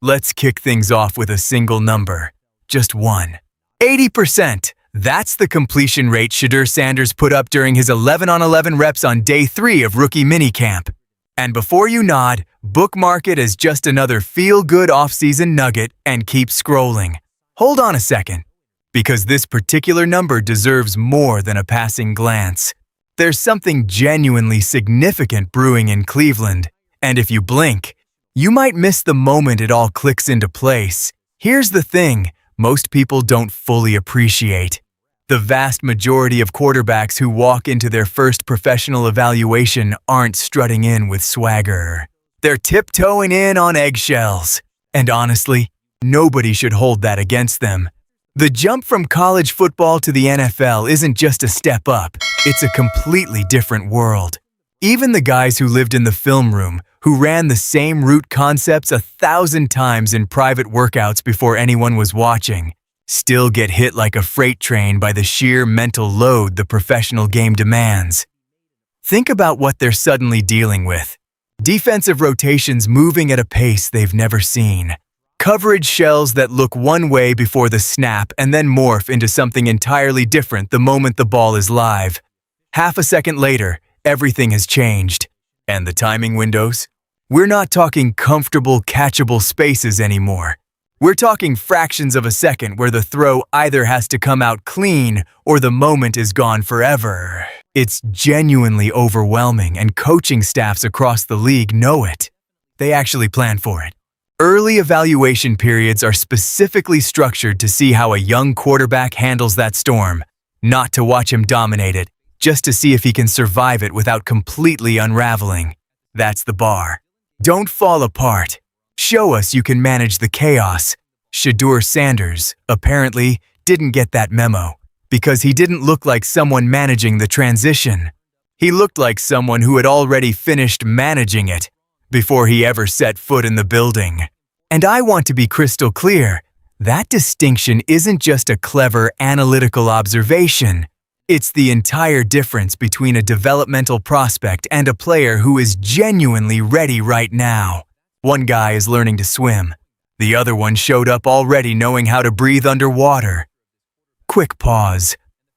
Let's kick things off with a single number. Just one. 80%. That's the completion rate Shedeur Sanders put up during his 11 on 11 reps on day 3 of rookie minicamp. And before you nod, bookmark it as just another feel-good off-season nugget and keep scrolling. Hold on a second, because this particular number deserves more than a passing glance. There's something genuinely significant brewing in Cleveland, and if you blink, you might miss the moment it all clicks into place. Here's the thing most people don't fully appreciate. The vast majority of quarterbacks who walk into their first professional evaluation aren't strutting in with swagger. They're tiptoeing in on eggshells. And honestly, nobody should hold that against them. The jump from college football to the NFL isn't just a step up, it's a completely different world. Even the guys who lived in the film room, who ran the same route concepts 1,000 times in private workouts before anyone was watching, still get hit like a freight train by the sheer mental load the professional game demands. Think about what they're suddenly dealing with. Defensive rotations moving at a pace they've never seen. Coverage shells that look one way before the snap and then morph into something entirely different the moment the ball is live. Half a second later, everything has changed. And the timing windows? We're not talking comfortable, catchable spaces anymore. We're talking fractions of a second where the throw either has to come out clean or the moment is gone forever. It's genuinely overwhelming, and coaching staffs across the league know it. They actually plan for it. Early evaluation periods are specifically structured to see how a young quarterback handles that storm, not to watch him dominate it, just to see if he can survive it without completely unraveling. That's the bar. Don't fall apart. Show us you can manage the chaos. Shedeur Sanders, apparently, didn't get that memo, because he didn't look like someone managing the transition. He looked like someone who had already finished managing it before he ever set foot in the building. And I want to be crystal clear, that distinction isn't just a clever analytical observation. It's the entire difference between a developmental prospect and a player who is genuinely ready right now. One guy is learning to swim. The other one showed up already knowing how to breathe underwater. Quick pause.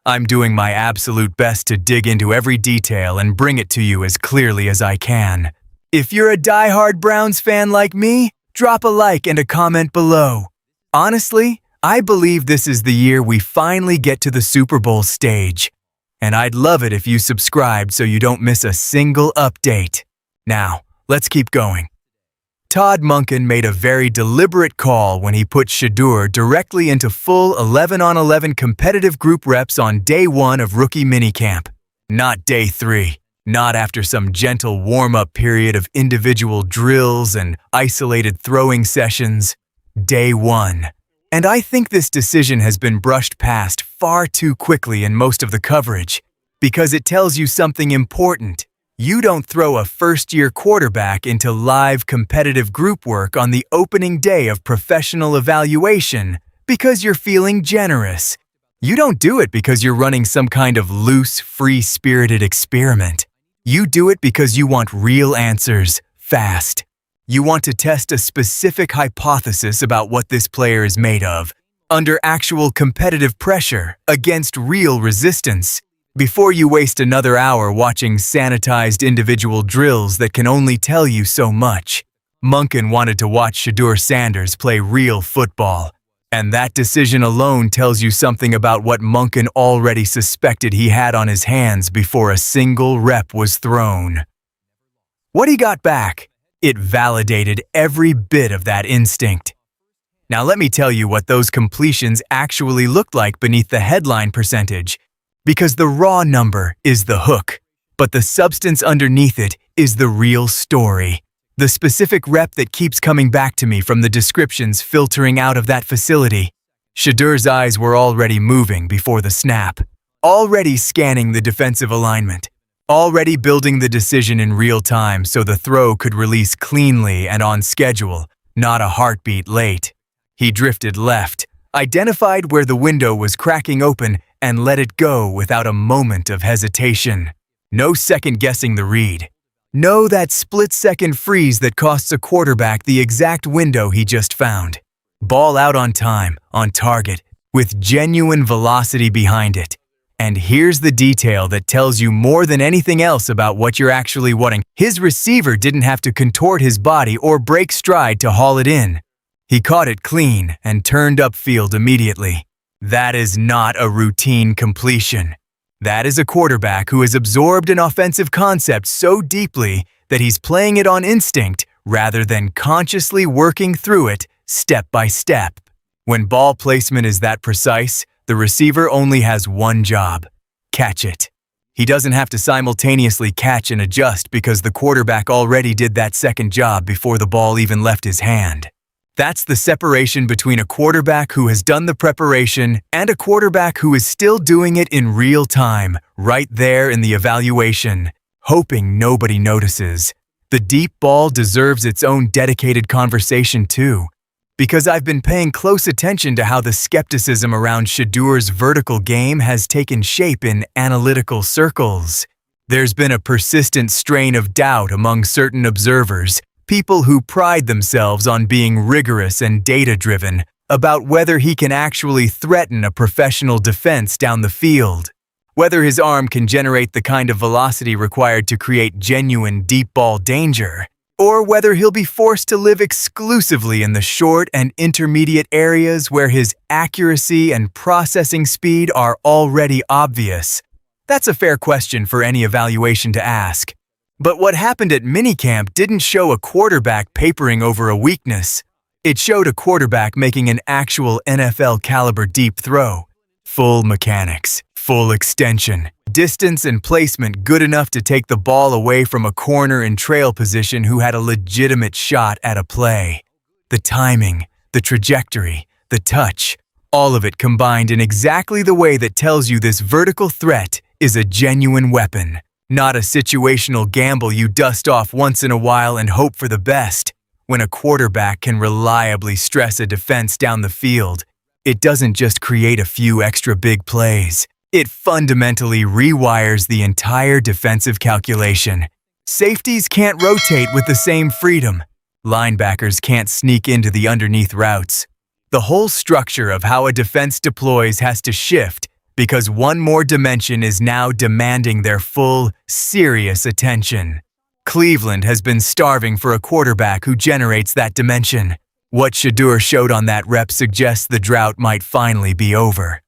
I'm doing my absolute best to dig into every detail and bring it to you as clearly as I can. If you're a diehard Browns fan like me, drop a like and a comment below. Honestly, I believe this is the year we finally get to the Super Bowl stage. And I'd love it if you subscribed so you don't miss a single update. Now, let's keep going. Todd Monken made a very deliberate call when he put Shedeur directly into full 11 on 11 competitive group reps on day 1 of rookie minicamp. Not day 3. Not after some gentle warm-up period of individual drills and isolated throwing sessions. Day 1. And I think this decision has been brushed past far too quickly in most of the coverage, because it tells you something important. You don't throw a first-year quarterback into live competitive group work on the opening day of professional evaluation because you're feeling generous. You don't do it because you're running some kind of loose, free-spirited experiment. You do it because you want real answers, fast. You want to test a specific hypothesis about what this player is made of, under actual competitive pressure, against real resistance, before you waste another hour watching sanitized individual drills that can only tell you so much. Monken wanted to watch Shedeur Sanders play real football, and that decision alone tells you something about what Monken already suspected he had on his hands before a single rep was thrown. What he got back, it validated every bit of that instinct. Now let me tell you what those completions actually looked like beneath the headline percentage, because the raw number is the hook, but the substance underneath it is the real story. The specific rep that keeps coming back to me from the descriptions filtering out of that facility. Shedeur's eyes were already moving before the snap, already scanning the defensive alignment, already building the decision in real time so the throw could release cleanly and on schedule, not a heartbeat late. He drifted left, identified where the window was cracking open, and let it go without a moment of hesitation. No second-guessing the read. Know that split-second freeze that costs a quarterback the exact window he just found. Ball out on time, on target, with genuine velocity behind it. And here's the detail that tells you more than anything else about what you're actually wanting. His receiver didn't have to contort his body or break stride to haul it in. He caught it clean and turned upfield immediately. That is not a routine completion. That is a quarterback who has absorbed an offensive concept so deeply that he's playing it on instinct rather than consciously working through it step by step. When ball placement is that precise, the receiver only has one job: catch it. He doesn't have to simultaneously catch and adjust because the quarterback already did that second job before the ball even left his hand. That's the separation between a quarterback who has done the preparation and a quarterback who is still doing it in real time, right there in the evaluation, hoping nobody notices. The deep ball deserves its own dedicated conversation too, because I've been paying close attention to how the skepticism around Shedeur's vertical game has taken shape in analytical circles. There's been a persistent strain of doubt among certain observers, people who pride themselves on being rigorous and data-driven, about whether he can actually threaten a professional defense down the field, whether his arm can generate the kind of velocity required to create genuine deep ball danger, or whether he'll be forced to live exclusively in the short and intermediate areas where his accuracy and processing speed are already obvious. That's a fair question for any evaluation to ask. But what happened at Minicamp didn't show a quarterback papering over a weakness. It showed a quarterback making an actual NFL-caliber deep throw. Full mechanics, full extension, distance and placement good enough to take the ball away from a corner in trail position who had a legitimate shot at a play. The timing, the trajectory, the touch, all of it combined in exactly the way that tells you this vertical threat is a genuine weapon. Not a situational gamble you dust off once in a while and hope for the best. When a quarterback can reliably stress a defense down the field, it doesn't just create a few extra big plays. It fundamentally rewires the entire defensive calculation. Safeties can't rotate with the same freedom. Linebackers can't sneak into the underneath routes. The whole structure of how a defense deploys has to shift because one more dimension is now demanding their full, serious attention. Cleveland has been starving for a quarterback who generates that dimension. What Shedeur showed on that rep suggests the drought might finally be over.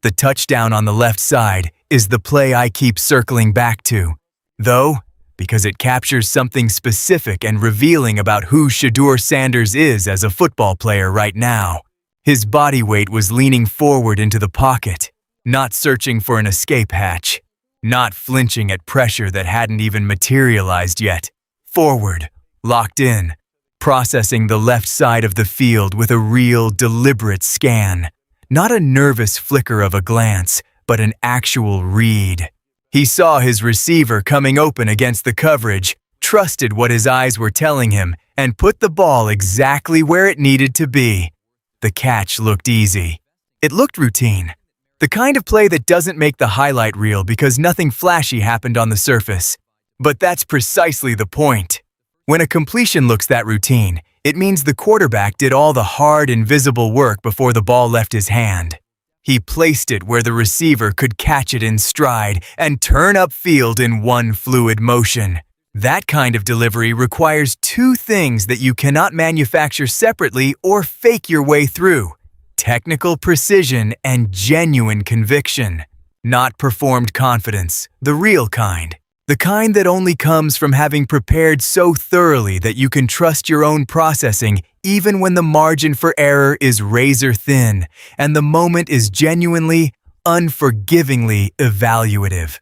The touchdown on the left side is the play I keep circling back to, though, because it captures something specific and revealing about who Shedeur Sanders is as a football player right now. His body weight was leaning forward into the pocket, not searching for an escape hatch, not flinching at pressure that hadn't even materialized yet. Forward, locked in, processing the left side of the field with a real, deliberate scan. Not a nervous flicker of a glance, but an actual read. He saw his receiver coming open against the coverage, trusted what his eyes were telling him, and put the ball exactly where it needed to be. The catch looked easy. It looked routine. The kind of play that doesn't make the highlight reel because nothing flashy happened on the surface. But that's precisely the point. When a completion looks that routine, it means the quarterback did all the hard, invisible work before the ball left his hand. He placed it where the receiver could catch it in stride and turn upfield in one fluid motion. That kind of delivery requires two things that you cannot manufacture separately or fake your way through: technical precision and genuine conviction. Not performed confidence, the real kind. The kind that only comes from having prepared so thoroughly that you can trust your own processing even when the margin for error is razor thin and the moment is genuinely, unforgivingly evaluative.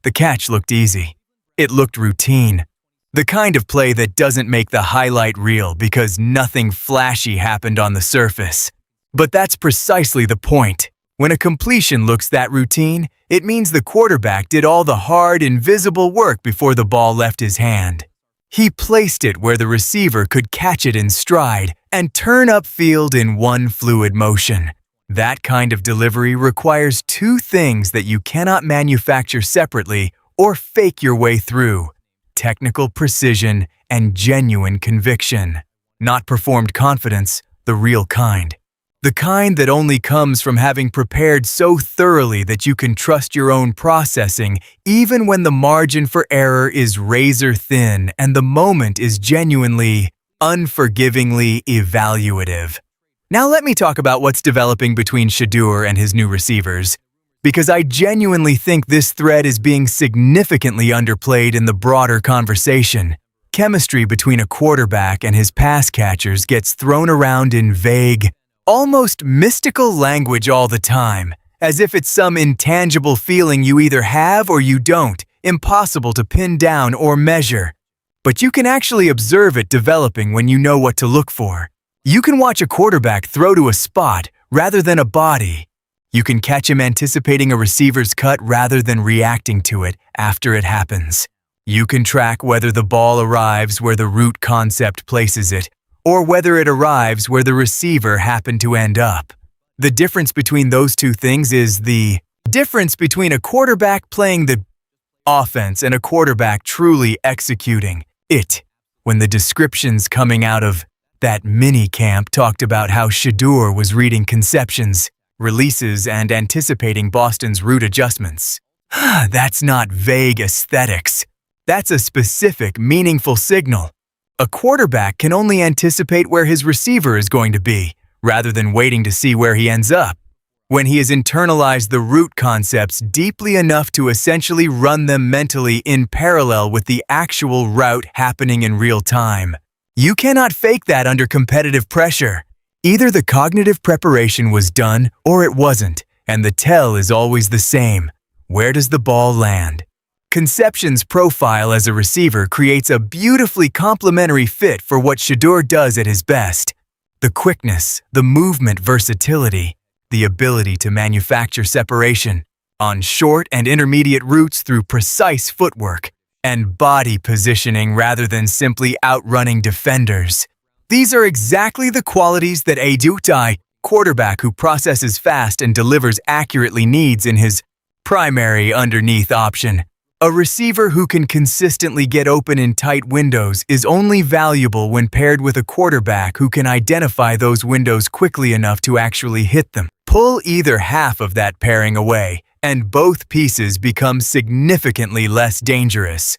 The catch looked easy. It looked routine. The kind of play that doesn't make the highlight reel because nothing flashy happened on the surface. But that's precisely the point. When a completion looks that routine, it means the quarterback did all the hard, invisible work before the ball left his hand. He placed it where the receiver could catch it in stride and turn upfield in one fluid motion. That kind of delivery requires two things that you cannot manufacture separately or fake your way through: technical precision and genuine conviction. Not performed confidence, the real kind. The kind that only comes from having prepared so thoroughly that you can trust your own processing even when the margin for error is razor thin and the moment is genuinely, unforgivingly evaluative. Now let me talk about what's developing between Shedeur and his new receivers, because I genuinely think this thread is being significantly underplayed in the broader conversation. Chemistry between a quarterback and his pass catchers gets thrown around in vague, almost mystical language all the time, as if it's some intangible feeling you either have or you don't, impossible to pin down or measure. But you can actually observe it developing when you know what to look for. You can watch a quarterback throw to a spot rather than a body. You can catch him anticipating a receiver's cut rather than reacting to it after it happens. You can track whether the ball arrives where the root concept places it, or whether it arrives where the receiver happened to end up. The difference between those two things is the difference between a quarterback playing the offense and a quarterback truly executing it. When the descriptions coming out of that Minicamp talked about how Shedeur was reading conceptions, releases, and anticipating Boston's route adjustments. That's not vague aesthetics. That's a specific, meaningful signal. A quarterback can only anticipate where his receiver is going to be, rather than waiting to see where he ends up. When he has internalized the route concepts deeply enough to essentially run them mentally in parallel with the actual route happening in real time. You cannot fake that under competitive pressure. Either the cognitive preparation was done or it wasn't, and the tell is always the same. Where does the ball land? Conception's profile as a receiver creates a beautifully complementary fit for what Shedeur does at his best. The quickness, the movement versatility, the ability to manufacture separation on short and intermediate routes through precise footwork and body positioning rather than simply outrunning defenders. These are exactly the qualities that a quarterback who processes fast and delivers accurately needs in his primary underneath option. A receiver who can consistently get open in tight windows is only valuable when paired with a quarterback who can identify those windows quickly enough to actually hit them. Pull either half of that pairing away, and both pieces become significantly less dangerous.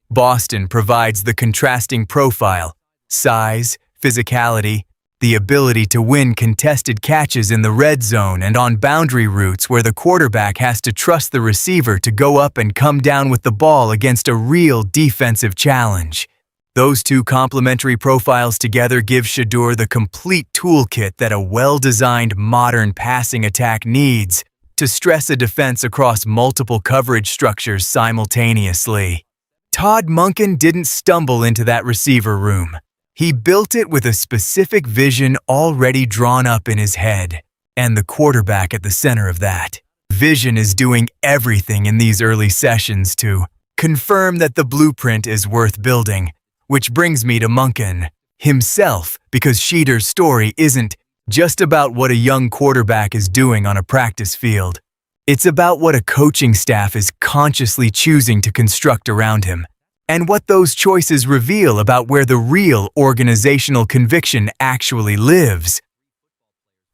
Boston provides the contrasting profile, size, physicality, the ability to win contested catches in the red zone and on boundary routes where the quarterback has to trust the receiver to go up and come down with the ball against a real defensive challenge. Those two complementary profiles together give Shedeur the complete toolkit that a well-designed modern passing attack needs to stress a defense across multiple coverage structures simultaneously. Todd Monken didn't stumble into that receiver room. He built it with a specific vision already drawn up in his head, and the quarterback at the center of that vision is doing everything in these early sessions to confirm that the blueprint is worth building, which brings me to Monken himself, because Shedeur's story isn't just about what a young quarterback is doing on a practice field. It's about what a coaching staff is consciously choosing to construct around him, and what those choices reveal about where the real organizational conviction actually lives.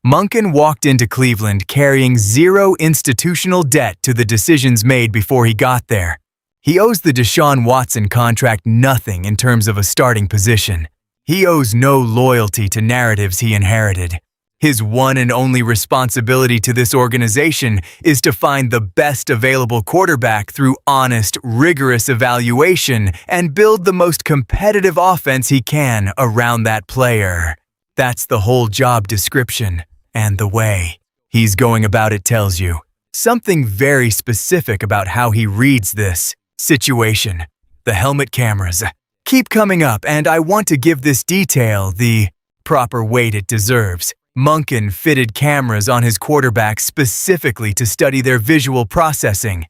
Monken walked into Cleveland carrying zero institutional debt to the decisions made before he got there. He owes the Deshaun Watson contract nothing in terms of a starting position. He owes no loyalty to narratives he inherited. His one and only responsibility to this organization is to find the best available quarterback through honest, rigorous evaluation and build the most competitive offense he can around that player. That's the whole job description, and the way he's going about it tells you something very specific about how he reads this situation. The helmet cameras keep coming up, and I want to give this detail the proper weight it deserves. Monken fitted cameras on his quarterback specifically to study their visual processing,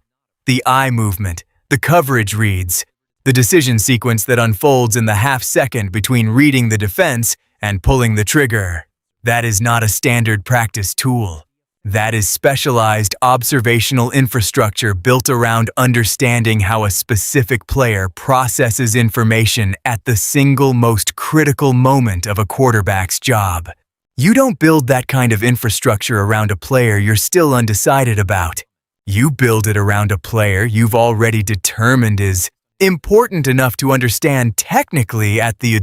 the eye movement, the coverage reads, the decision sequence that unfolds in the half-second between reading the defense and pulling the trigger. That is not a standard practice tool. That is specialized observational infrastructure built around understanding how a specific player processes information at the single most critical moment of a quarterback's job. You don't build that kind of infrastructure around a player you're still undecided about. You build it around a player you've already determined is important enough to understand technically at the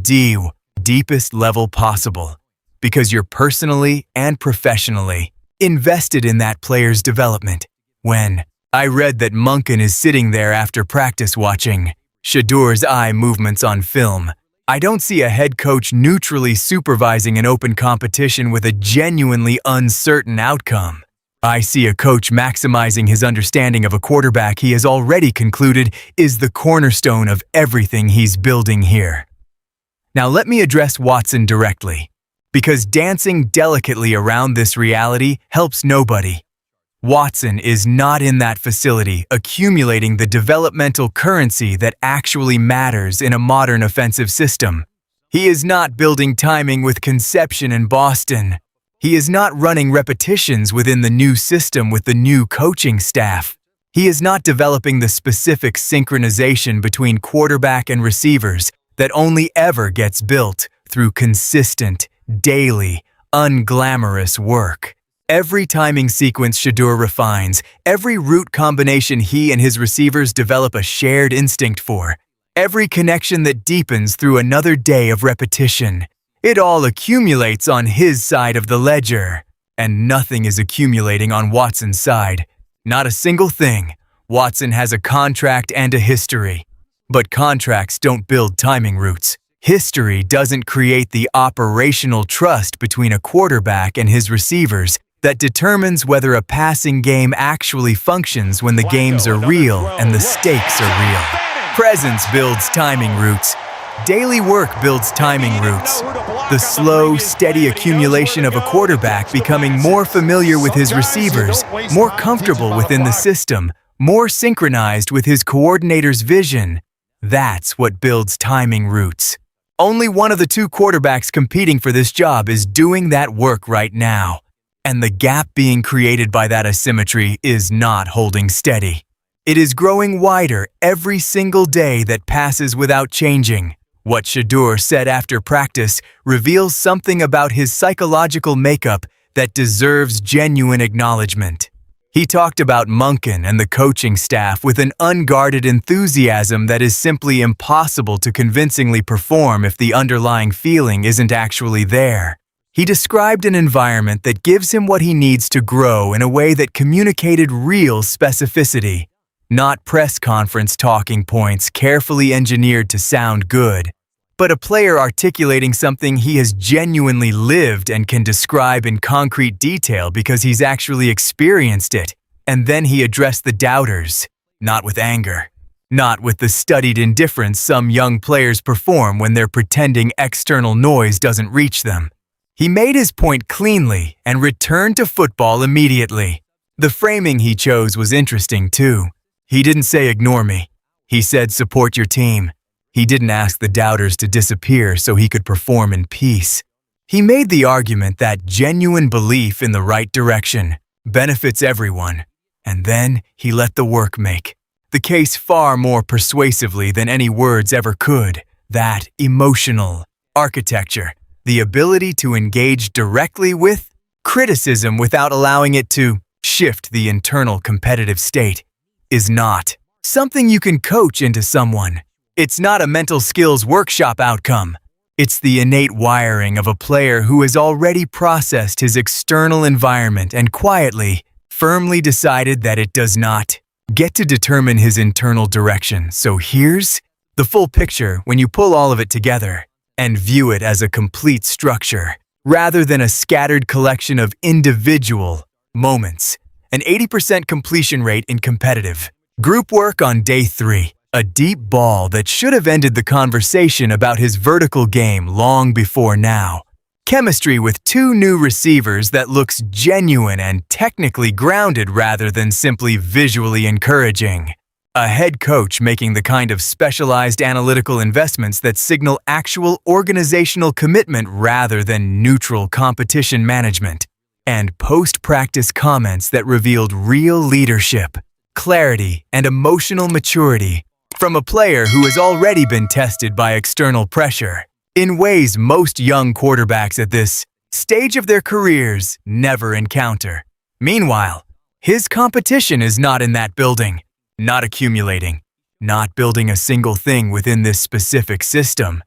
deepest level possible, because you're personally and professionally invested in that player's development. When I read that Munkin is sitting there after practice watching Shedeur's eye movements on film, I don't see a head coach neutrally supervising an open competition with a genuinely uncertain outcome. I see a coach maximizing his understanding of a quarterback he has already concluded is the cornerstone of everything he's building here. Now let me address Watson directly, because dancing delicately around this reality helps nobody. Watson is not in that facility accumulating the developmental currency that actually matters in a modern offensive system. He is not building timing with conception in Boston. He is not running repetitions within the new system with the new coaching staff. He is not developing the specific synchronization between quarterback and receivers that only ever gets built through consistent, daily, unglamorous work. Every timing sequence Shedeur refines, every route combination he and his receivers develop a shared instinct for, every connection that deepens through another day of repetition, it all accumulates on his side of the ledger. And nothing is accumulating on Watson's side. Not a single thing. Watson has a contract and a history. But contracts don't build timing routes. History doesn't create the operational trust between a quarterback and his receivers that determines whether a passing game actually functions when the games are real and the stakes are real. Presence builds timing routes. Daily work builds timing routes. The slow, steady accumulation of a quarterback becoming more familiar with his receivers, more comfortable within the system, more synchronized with his coordinator's vision. That's what builds timing routes. Only one of the two quarterbacks competing for this job is doing that work right now. And the gap being created by that asymmetry is not holding steady. It is growing wider every single day that passes without changing. What Shedeur said after practice reveals something about his psychological makeup that deserves genuine acknowledgement. He talked about Munkin and the coaching staff with an unguarded enthusiasm that is simply impossible to convincingly perform if the underlying feeling isn't actually there. He described an environment that gives him what he needs to grow in a way that communicated real specificity, not press conference talking points carefully engineered to sound good, but a player articulating something he has genuinely lived and can describe in concrete detail because he's actually experienced it. And then he addressed the doubters, not with anger, not with the studied indifference some young players perform when they're pretending external noise doesn't reach them. He made his point cleanly and returned to football immediately. The framing he chose was interesting too. He didn't say ignore me. He said support your team. He didn't ask the doubters to disappear so he could perform in peace. He made the argument that genuine belief in the right direction benefits everyone, and then he let the work make the case far more persuasively than any words ever could. That emotional architecture, the ability to engage directly with criticism without allowing it to shift the internal competitive state, is not something you can coach into someone. It's not a mental skills workshop outcome. It's the innate wiring of a player who has already processed his external environment and quietly, firmly decided that it does not get to determine his internal direction. So here's the full picture when you pull all of it together and view it as a complete structure, rather than a scattered collection of individual moments. An 80% completion rate in competitive group work on day 3. A deep ball that should have ended the conversation about his vertical game long before now. Chemistry with 2 new receivers that looks genuine and technically grounded rather than simply visually encouraging. A head coach making the kind of specialized analytical investments that signal actual organizational commitment rather than neutral competition management. and post-practice comments that revealed real leadership, clarity, and emotional maturity from a player who has already been tested by external pressure in ways most young quarterbacks at this stage of their careers never encounter. Meanwhile, his competition is not in that building, not accumulating, not building a single thing within this specific system.